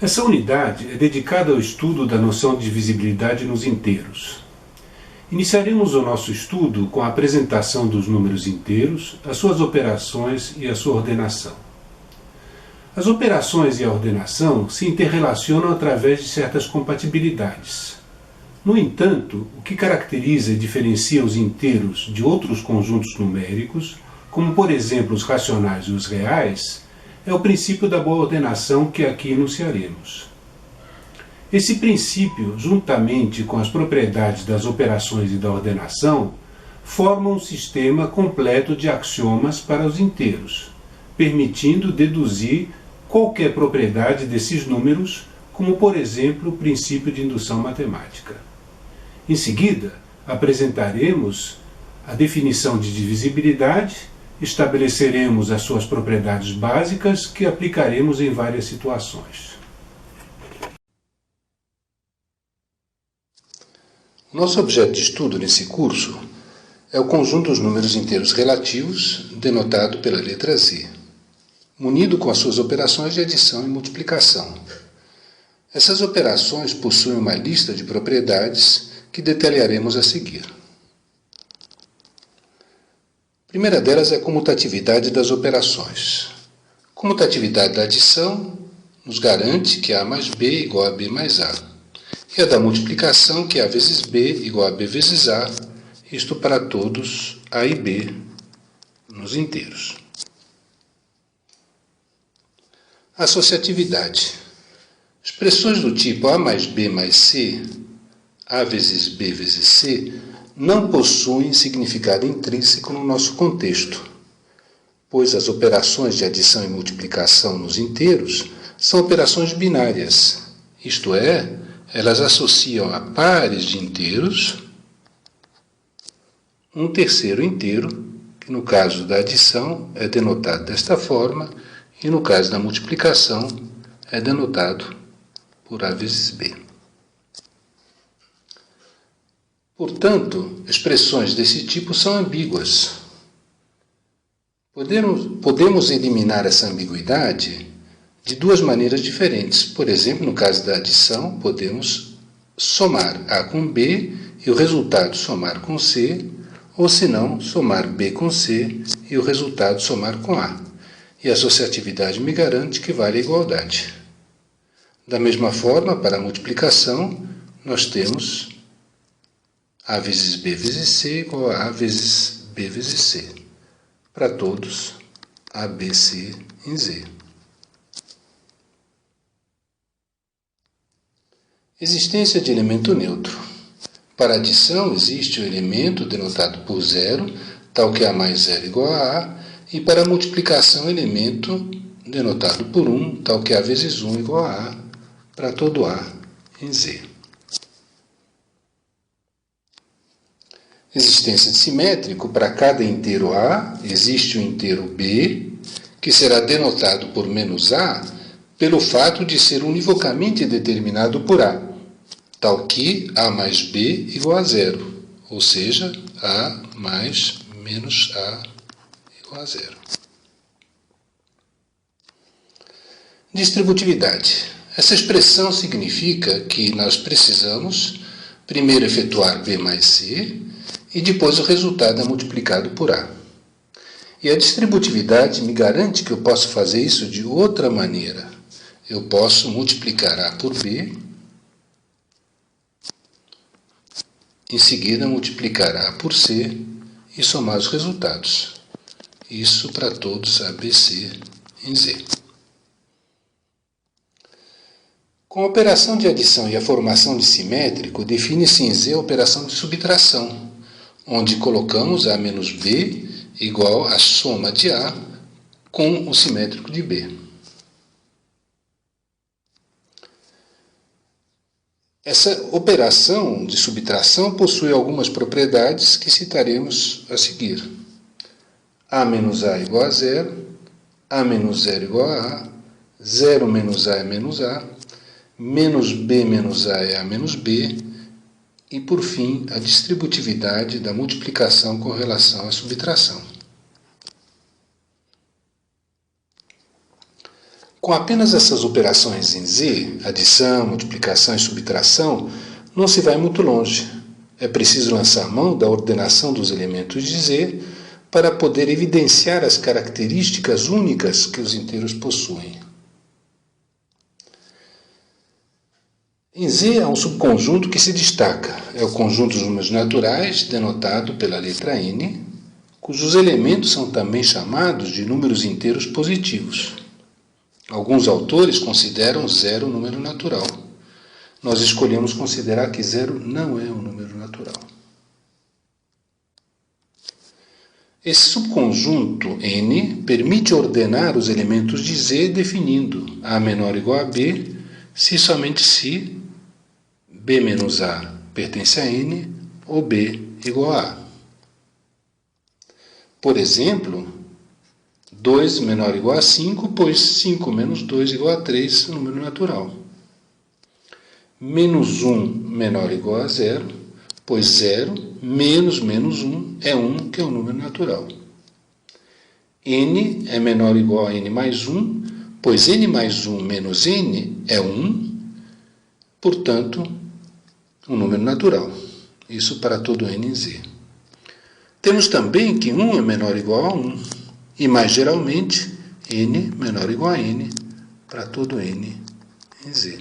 Essa unidade é dedicada ao estudo da noção de divisibilidade nos inteiros. Iniciaremos o nosso estudo com a apresentação dos números inteiros, as suas operações e a sua ordenação. As operações e a ordenação se interrelacionam através de certas compatibilidades. No entanto, o que caracteriza e diferencia os inteiros de outros conjuntos numéricos, como por exemplo os racionais e os reais, é o princípio da boa ordenação que aqui enunciaremos. Esse princípio, juntamente com as propriedades das operações e da ordenação, formam um sistema completo de axiomas para os inteiros, permitindo deduzir qualquer propriedade desses números, como por exemplo o princípio de indução matemática. Em seguida, apresentaremos a definição de divisibilidade, estabeleceremos as suas propriedades básicas que aplicaremos em várias situações. Nosso objeto de estudo nesse curso é o conjunto dos números inteiros relativos, denotado pela letra Z, munido com as suas operações de adição e multiplicação. Essas operações possuem uma lista de propriedades que detalharemos a seguir. A primeira delas é a comutatividade das operações. Comutatividade da adição nos garante que A mais B é igual a B mais A, e a da multiplicação que A vezes B igual a B vezes A, isto para todos A e B nos inteiros. Associatividade. Expressões do tipo A mais B mais C, A vezes B vezes C, não possuem significado intrínseco no nosso contexto, pois as operações de adição e multiplicação nos inteiros são operações binárias, isto é, elas associam a pares de inteiros um terceiro inteiro, que no caso da adição é denotado desta forma, e no caso da multiplicação é denotado por A vezes B. Portanto, expressões desse tipo são ambíguas. Podemos eliminar essa ambiguidade de duas maneiras diferentes. Por exemplo, no caso da adição, podemos somar A com B e o resultado somar com C, ou se não, somar B com C e o resultado somar com A. E a associatividade me garante que vale a igualdade. Da mesma forma, para a multiplicação, nós temos A vezes B vezes C igual a A vezes B vezes C, para todos A, B, C em Z. Existência de elemento neutro. Para a adição, existe o elemento denotado por 0, tal que A mais 0 igual a A, e para a multiplicação, elemento denotado por 1, tal que A vezes 1 igual a A, para todo A em Z. Existência de simétrico. Para cada inteiro A, existe o inteiro B, que será denotado por menos A, pelo fato de ser univocamente determinado por A, tal que A mais B igual a 0, ou seja, A mais menos A igual a 0. Distributividade. Essa expressão significa que nós precisamos primeiro efetuar B mais C e depois o resultado é multiplicado por A. E a distributividade me garante que eu posso fazer isso de outra maneira. Eu posso multiplicar A por B, em seguida multiplicar A por C e somar os resultados. Isso para todos A, B, C em Z. Com a operação de adição e a formação de simétrico, define-se em Z a operação de subtração, onde colocamos A menos B igual à soma de A com o simétrico de B. Essa operação de subtração possui algumas propriedades que citaremos a seguir. A menos A igual a 0, A menos 0 igual a A, 0 menos A é menos A, menos B menos A é A menos B, e, por fim, a distributividade da multiplicação com relação à subtração. Com apenas essas operações em Z, adição, multiplicação e subtração, não se vai muito longe. É preciso lançar mão da ordenação dos elementos de Z para poder evidenciar as características únicas que os inteiros possuem. Em Z há um subconjunto que se destaca. É o conjunto dos números naturais, denotado pela letra N, cujos elementos são também chamados de números inteiros positivos. Alguns autores consideram zero um número natural. Nós escolhemos considerar que zero não é um número natural. Esse subconjunto N permite ordenar os elementos de Z definindo A menor ou igual a B, se e somente se B menos A pertence a N ou B igual a A. Por exemplo, 2 menor ou igual a 5, pois 5 menos 2 igual a 3 é um número natural. Menos 1 menor ou igual a 0, pois 0 menos 1 é 1, que é um número natural. N é menor ou igual a N mais 1, pois N mais 1 menos N é 1, portanto, um número natural. Isso para todo N em Z. Temos também que 1 é menor ou igual a 1, e mais geralmente, N menor ou igual a N para todo N em Z.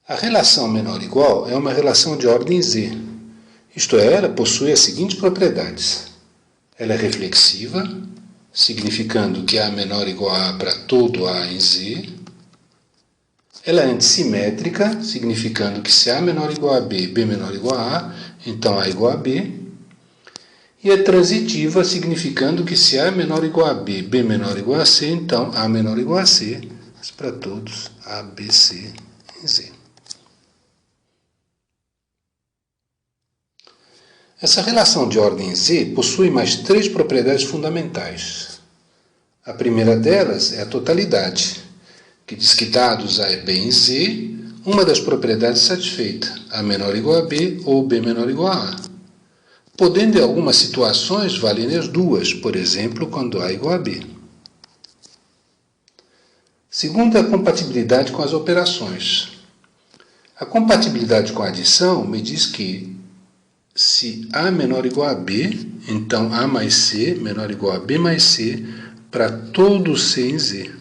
A relação menor ou igual é uma relação de ordem Z. Isto é, ela possui as seguintes propriedades. Ela é reflexiva, significando que A menor ou igual a A para todo A em Z. Ela é antissimétrica, significando que se A menor ou igual a B, B menor ou igual a A, então A igual a B. E é transitiva, significando que se A menor ou igual a B, B menor ou igual a C, então A menor ou igual a C, mas para todos A, B, C em Z. Essa relação de ordem Z possui mais 3 propriedades fundamentais. A primeira delas é a totalidade, que diz que dados A e B em Z, uma das propriedades satisfeita, A menor ou igual a B ou B menor ou igual a A. Podendo, em algumas situações, valerem as duas, por exemplo, quando A é igual a B. Segundo, a compatibilidade com as operações. A compatibilidade com a adição me diz que se A menor ou igual a B, então A mais C menor ou igual a B mais C para todo C em Z.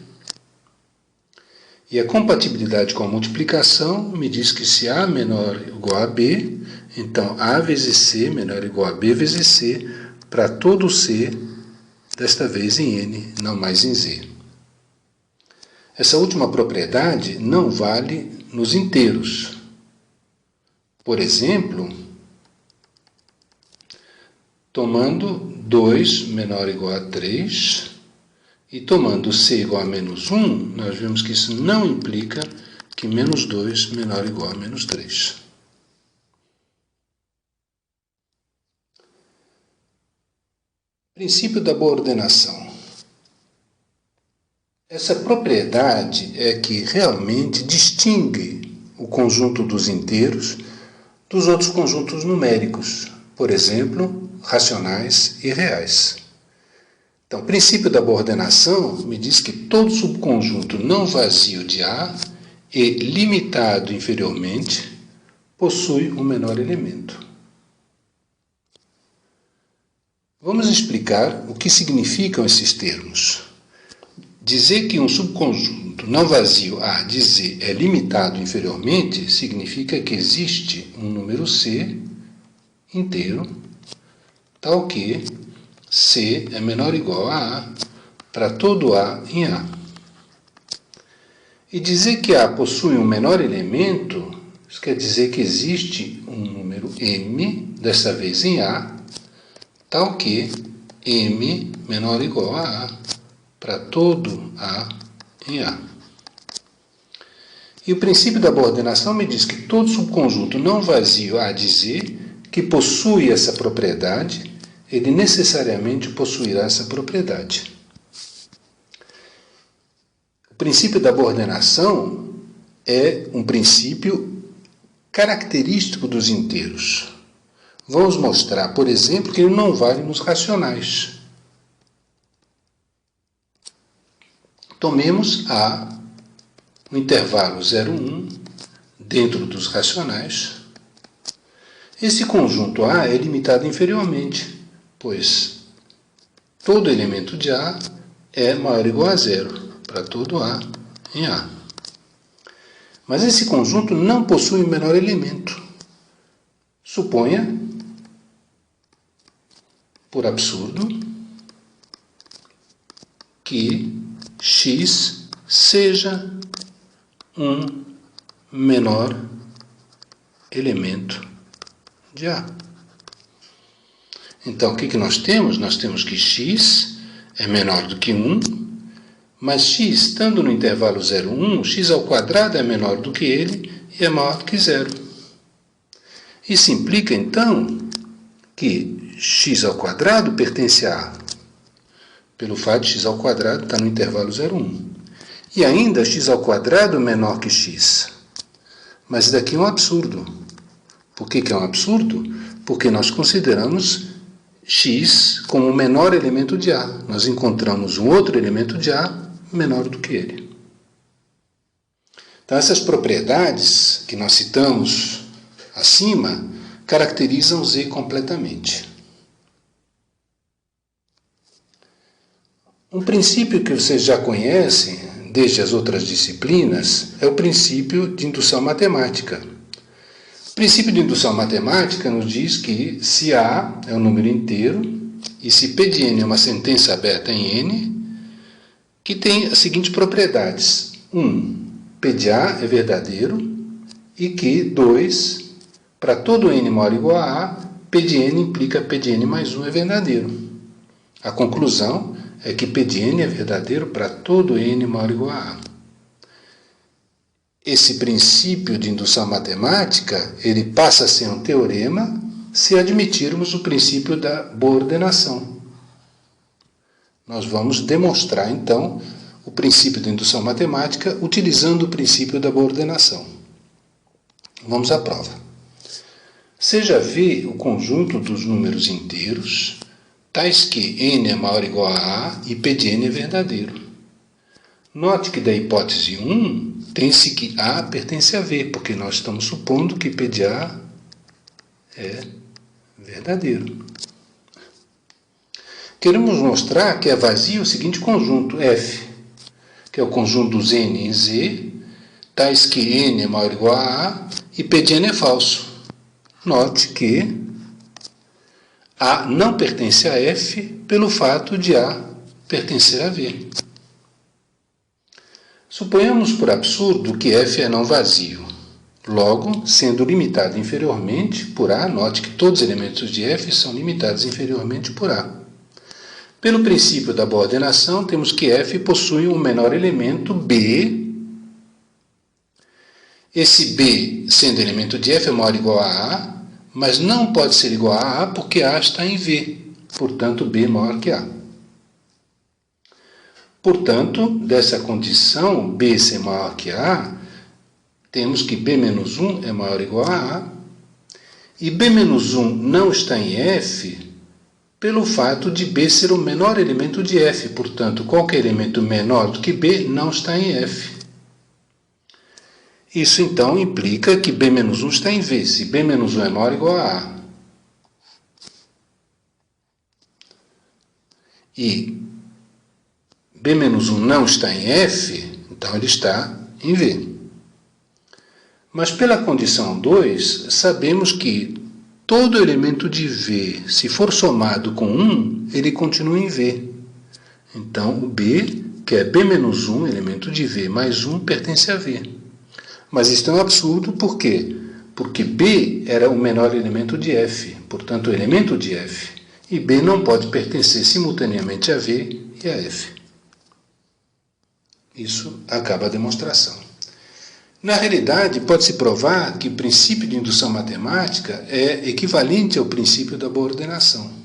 E a compatibilidade com a multiplicação me diz que se A menor ou igual a B, então A vezes C menor ou igual a B vezes C para todo C, desta vez em N, não mais em Z. Essa última propriedade não vale nos inteiros. Por exemplo, tomando 2 menor ou igual a 3 e tomando C igual a menos 1, nós vemos que isso não implica que menos 2 menor ou igual a menos 3. Princípio da boa ordenação. Essa propriedade é que realmente distingue o conjunto dos inteiros dos outros conjuntos numéricos, por exemplo, racionais e reais. Então, o princípio da boa ordenação me diz que todo subconjunto não vazio de A e limitado inferiormente possui um menor elemento. Vamos explicar o que significam esses termos. Dizer que um subconjunto não vazio A de Z é limitado inferiormente significa que existe um número C inteiro, tal que C é menor ou igual a A para todo A em A. E dizer que A possui um menor elemento, isso quer dizer que existe um número M, dessa vez em A, tal que M menor ou igual a A para todo A em A. E o princípio da boa ordenação me diz que todo subconjunto não vazio A de Z, que possui essa propriedade, ele necessariamente possuirá essa propriedade. O princípio da boa ordenação é um princípio característico dos inteiros. Vamos mostrar, por exemplo, que ele não vale nos racionais. Tomemos A, o intervalo 0, 1, dentro dos racionais. Esse conjunto A é limitado inferiormente, pois todo elemento de A é maior ou igual a 0, para todo A em A. Mas esse conjunto não possui o menor elemento. Suponha, por absurdo, que x seja um menor elemento de A. Então, o que nós temos? Nós temos que x é menor do que 1, mas x, estando no intervalo 0, 1, x ao quadrado é menor do que ele e é maior do que 0. Isso implica, então, que x ao quadrado pertence a A, pelo fato de x ao quadrado estar no intervalo 0, 1. E ainda x ao quadrado menor que x. Mas isso daqui é um absurdo. Por que é um absurdo? Porque nós consideramos x como o menor elemento de A. Nós encontramos um outro elemento de A menor do que ele. Então, essas propriedades que nós citamos acima caracterizam Z completamente. Um princípio que vocês já conhecem, desde as outras disciplinas, é o princípio de indução matemática. O princípio de indução matemática nos diz que se A é um número inteiro e se P de N é uma sentença aberta em N, que tem as seguintes propriedades. 1. P de A é verdadeiro e que 2. Para todo N maior ou igual a A, P de N implica P de N mais 1 é verdadeiro. A conclusão é que P de N é verdadeiro para todo N maior ou igual a A. Esse princípio de indução matemática, ele passa a ser um teorema se admitirmos o princípio da boa ordenação. Nós vamos demonstrar, então, o princípio de indução matemática utilizando o princípio da boa ordenação. Vamos à prova. Seja V o conjunto dos números inteiros, tais que n é maior ou igual a A e P de n é verdadeiro. Note que da hipótese 1, tem-se que A pertence a V, porque nós estamos supondo que P de A é verdadeiro. Queremos mostrar que é vazio o seguinte conjunto, F, que é o conjunto dos N em Z, tais que N é maior ou igual a A e P de N é falso. Note que A não pertence a F pelo fato de A pertencer a V. Suponhamos por absurdo que F é não vazio. Logo, sendo limitado inferiormente por A, note que todos os elementos de F são limitados inferiormente por A. Pelo princípio da boa ordenação, temos que F possui um menor elemento B. Esse B, sendo elemento de F, é maior ou igual a A, mas não pode ser igual a A porque A está em V. Portanto, B é maior que A. Portanto, dessa condição, B ser maior que A, temos que B menos 1 é maior ou igual a A, e B menos 1 não está em F pelo fato de B ser o menor elemento de F. Portanto, qualquer elemento menor do que B não está em F. Isso, então, implica que B menos 1 está em V. Se B menos 1 é maior ou igual a A, e B menos 1 não está em F, então ele está em V. Mas pela condição 2, sabemos que todo elemento de V, se for somado com 1, ele continua em V. Então, o B, que é B menos 1, elemento de V, mais 1, pertence a V. Mas isso é um absurdo, por quê? Porque B era o menor elemento de F, portanto, o elemento de F. E B não pode pertencer simultaneamente a V e a F. Isso acaba a demonstração. Na realidade, pode-se provar que o princípio de indução matemática é equivalente ao princípio da boa ordenação.